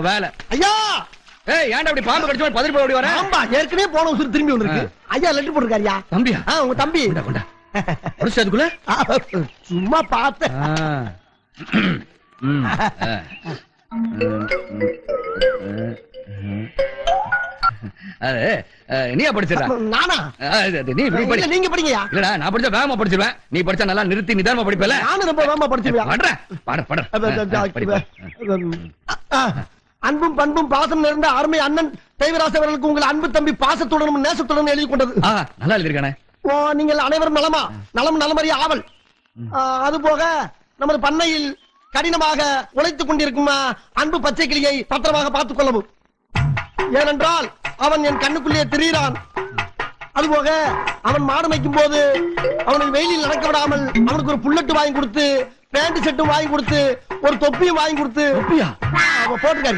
வேலை. ஐயா ஏய் ஏன்டா அப்படி பாம்பு கடிச்ச மாதிரி பதறி போய் ஓடி வர? ஆம்பா ஏற்கனவே போன உசுறு திரும்பி வந்திருக்கு. ஐயா லெட்டர் போட்டிருக்காருயா. தம்பியா? உங்க தம்பி. கொண்டா. புடிச்சு அதுக்குள்ள? சும்மா பார்த்தேன். நீயா படிச்சிடா? நானா? நீ இப்படி படி. நீங்க படிங்கயா. இல்லடா நான் படிச்சா வேகமா படிச்சிருவேன். நீ படிச்சா நல்லா நிறுத்தி நிதானமா படிப்பல. நானும் ரொம்ப வேகமா படிச்சிருவேன். படுற. அன்பும் பண்பும் பாசம் நிறைந்த அருமை அண்ணன் தேவராச அவர்களுக்கு உங்கள் அன்பு தம்பி பாசத்துடனும் நேசத்துடனும் எழுதி கொண்டது. நல்லா எழுதிருக்கானே. நீங்கள் அனைவரும் நலமா? நலம் நலமறிய ஆவல். அதுபோக நமது பண்ணையில் கடினமாக உழைத்துக் கொண்டிருக்கும் அன்பு பச்சை கிளியை பத்திரமாக பார்த்துக் கொள்ளவும். ஏனென்றால் அவன் என் கண்ணுக்குள்ளே திரிகிறான். அதுபோக அவன் மாடு மேய்க்கும் போது அவனை வெயிலில் நடக்க விடாமல் அவனுக்கு ஒரு புல்லட்டு வாங்கி கொடுத்து, பேண்ட் செட்டும் வாங்கி கொடுத்து, ஒரு தொப்பியும் வாங்கி கொடுத்து போட்டுக்காரு.